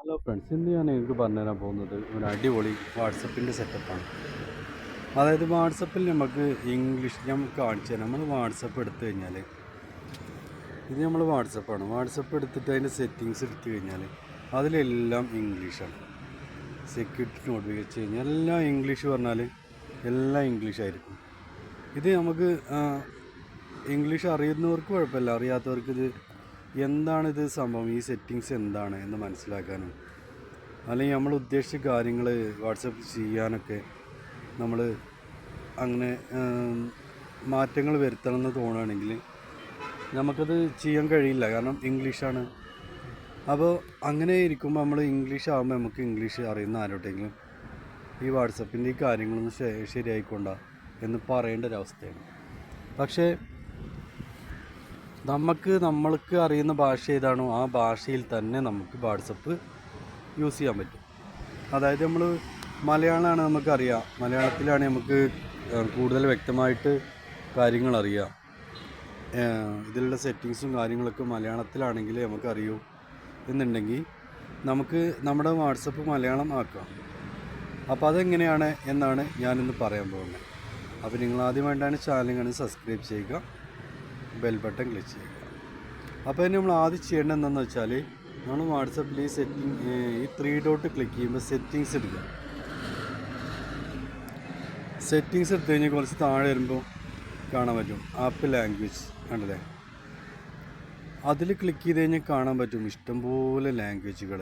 Hello friends, ഇന്ന് ഞാൻ നിങ്ങൾക്ക് പറഞ്ഞുതരാൻ പോകുന്നത് ഒരു അടിപൊളി വാട്സപ്പിൻ്റെ സെറ്റപ്പാണ്. അതായത് വാട്സപ്പിൽ നമുക്ക് ഇംഗ്ലീഷ് നമുക്ക് കാണിച്ചു തരാം. നമ്മൾ വാട്സപ്പ് എടുത്തു കഴിഞ്ഞാൽ ഇത് നമ്മൾ വാട്സപ്പാണ്. വാട്സപ്പ് എടുത്തിട്ട് അതിൻ്റെ സെറ്റിങ്സ് എടുത്തു കഴിഞ്ഞാൽ അതിലെല്ലാം ഇംഗ്ലീഷാണ്. സെക്യൂരിറ്റി നോട്ടിഫിക്കേഷൻ വെച്ച് കഴിഞ്ഞാൽ എല്ലാം ഇംഗ്ലീഷ് പറഞ്ഞാൽ എല്ലാം ഇംഗ്ലീഷായിരിക്കും. ഇത് നമുക്ക് ഇംഗ്ലീഷ് അറിയുന്നവർക്ക് കുഴപ്പമില്ല, അറിയാത്തവർക്ക് ഇത് എന്താണിത് സംഭവം, ഈ സെറ്റിങ്സ് എന്താണ് എന്ന് മനസ്സിലാക്കാനും അല്ലെങ്കിൽ നമ്മൾ ഉദ്ദേശിച്ച കാര്യങ്ങൾ വാട്സപ്പിൽ ചെയ്യാനൊക്കെ നമ്മൾ അങ്ങനെ മാറ്റങ്ങൾ വരുത്തണം എന്ന് തോന്നുകയാണെങ്കിൽ നമുക്കത് ചെയ്യാൻ കഴിയില്ല, കാരണം ഇംഗ്ലീഷാണ്. അപ്പോൾ അങ്ങനെ ഇരിക്കുമ്പോൾ നമ്മൾ ഇംഗ്ലീഷ് ആകുമ്പോൾ നമുക്ക് ഇംഗ്ലീഷ് അറിയുന്ന ആരോട്ടെങ്കിലും ഈ വാട്സപ്പിൻ്റെ ഈ കാര്യങ്ങളൊന്നും ശരിയായിക്കൊണ്ട എന്ന് പറയേണ്ട ഒരവസ്ഥയാണ്. പക്ഷേ നമ്മൾക്ക് അറിയുന്ന ഭാഷ ഏതാണോ ആ ഭാഷയിൽ തന്നെ നമുക്ക് വാട്സപ്പ് യൂസ് ചെയ്യാൻ പറ്റും. അതായത് നമ്മൾ മലയാളമാണ് നമുക്കറിയാം, മലയാളത്തിലാണ് നമുക്ക് കൂടുതൽ വ്യക്തമായിട്ട് കാര്യങ്ങൾ അറിയാം. ഇതിലുള്ള സെറ്റിങ്സും കാര്യങ്ങളൊക്കെ മലയാളത്തിലാണെങ്കിൽ നമുക്കറിയൂ എന്നുണ്ടെങ്കിൽ നമുക്ക് നമ്മുടെ വാട്സപ്പ് മലയാളം ആക്കാം. അപ്പോൾ അതെങ്ങനെയാണ് എന്നാണ് ഞാനിന്ന് പറയാൻ പോകുന്നത്. അപ്പോൾ നിങ്ങൾ ആദ്യമായിട്ടാണ് ചാനൽ കാണുന്നത്, സബ്സ്ക്രൈബ് ചെയ്യുക, ബെൽ ബട്ടൺ ക്ലിക്ക് ചെയ്യുക. അപ്പോൾ ഇനി നമ്മൾ ആദ്യം ചെയ്യേണ്ടത് എന്താണെന്ന് വെച്ചാൽ നമ്മൾ വാട്സപ്പിൽ ഈ ഈ 3 ഡോട്ട് ക്ലിക്ക് ചെയ്യുമ്പോൾ സെറ്റിങ്സ് എടുക്കുക. സെറ്റിങ്സ് എടുത്തു കഴിഞ്ഞാൽ കുറച്ച് താഴെ വരുമ്പോൾ കാണാൻ പറ്റും ആപ്പ് ലാംഗ്വേജ്, കണ്ടല്ലേ? അതിൽ ക്ലിക്ക് ചെയ്ത് കഴിഞ്ഞാൽ കാണാൻ പറ്റും ഇഷ്ടംപോലെ ലാംഗ്വേജുകൾ.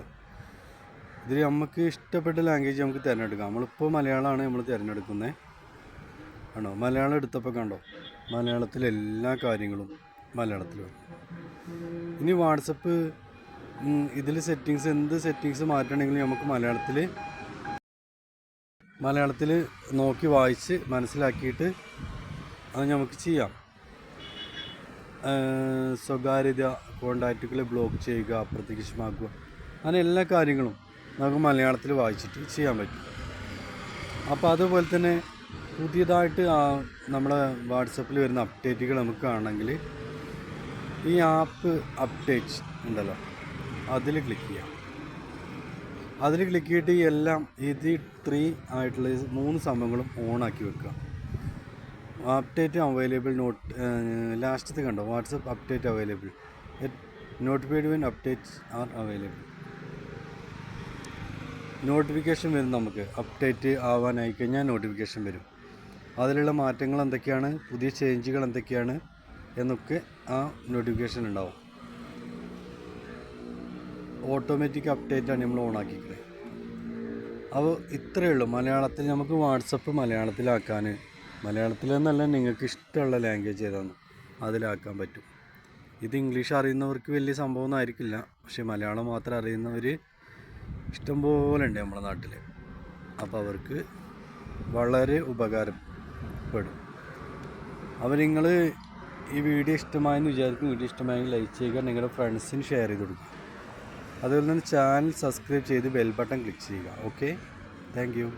ഇതിൽ നമുക്ക് ഇഷ്ടപ്പെട്ട ലാംഗ്വേജ് നമുക്ക് തിരഞ്ഞെടുക്കാം. നമ്മളിപ്പോൾ മലയാളമാണ് നമ്മൾ തിരഞ്ഞെടുക്കുന്നത്. ആണോ? മലയാളം എടുത്തപ്പോൾ കണ്ടോ, മലയാളത്തിലെ എല്ലാ കാര്യങ്ങളും മലയാളത്തിലും. ഇനി വാട്സപ്പ് ഇതിൽ സെറ്റിങ്സ് എന്ത് സെറ്റിങ്സ് മാറ്റണമെങ്കിലും നമുക്ക് മലയാളത്തിൽ നോക്കി വായിച്ച് മനസ്സിലാക്കിയിട്ട് അത് നമുക്ക് ചെയ്യാം. സ്വകാര്യത, കോണ്ടാക്റ്റുകൾ ബ്ലോക്ക് ചെയ്യുക, അപ്രത്യക്ഷമാക്കുക, അങ്ങനെ എല്ലാ കാര്യങ്ങളും നമുക്ക് മലയാളത്തിൽ വായിച്ചിട്ട് ചെയ്യാൻ പറ്റും. അപ്പോൾ അതുപോലെ തന്നെ പുതിയതായിട്ട് നമ്മുടെ വാട്സപ്പിൽ വരുന്ന അപ്ഡേറ്റുകൾ നമുക്ക് കാണണമെങ്കിൽ ഈ ആപ്പ് അപ്ഡേറ്റ് ഉണ്ടല്ലോ, അതിൽ ക്ലിക്ക് ചെയ്യാം. അതിൽ ക്ലിക്ക് ചെയ്തിട്ട് എല്ലാം ഇത് 3 ആയിട്ടുള്ള 3 സംഭവങ്ങളും ഓണാക്കി വെക്കുക. അപ്ഡേറ്റ് അവൈലബിൾ ലാസ്റ്റത്തെ കണ്ടോ, WhatsApp update available, notified when updates are available. Notification വരും, നമുക്ക് അപ്ഡേറ്റ് ആവാനായി കഴിഞ്ഞാൽ നോട്ടിഫിക്കേഷൻ വരും. അതിലുള്ള മാറ്റങ്ങൾ എന്തൊക്കെയാണ്, പുതിയ ചേഞ്ചുകൾ എന്തൊക്കെയാണ് എന്നൊക്കെ ആ നോട്ടിഫിക്കേഷൻ ഉണ്ടാവും. ഓട്ടോമാറ്റിക് അപ്ഡേറ്റാണ് നമ്മൾ ഓണാക്കിക്കുന്നത്. അപ്പോൾ ഇത്രയേ ഉള്ളൂ. മലയാളത്തിൽ നമുക്ക് വാട്സപ്പ് മലയാളത്തിലാക്കാൻ, മലയാളത്തിലെന്നല്ല, നിങ്ങൾക്ക് ഇഷ്ടമുള്ള ലാംഗ്വേജ് ഏതാണ് അതിലാക്കാൻ പറ്റും. ഇത് ഇംഗ്ലീഷ് അറിയുന്നവർക്ക് വലിയ സംഭവമൊന്നും ആയിരിക്കില്ല, പക്ഷേ മലയാളം മാത്രം അറിയുന്നവർ ഇഷ്ടംപോലെ ഉണ്ട് നമ്മുടെ നാട്ടിൽ. അപ്പോൾ അവർക്ക് വളരെ ഉപകാരപ്പെടും. അപ്പോൾ നിങ്ങൾ ഈ വീഡിയോ ഇഷ്ടമായെന്ന് വിചാരിക്കും. വീഡിയോ ഇഷ്ടമായെങ്കിൽ ലൈക്ക് ചെയ്യുക, നിങ്ങളുടെ ഫ്രണ്ട്സിന് ഷെയർ ചെയ്ത് കൊടുക്കുക. അതുപോലെ തന്നെ ചാനൽ സബ്സ്ക്രൈബ് ചെയ്ത് ബെൽ ബട്ടൺ ക്ലിക്ക് ചെയ്യുക. Okay, thank you.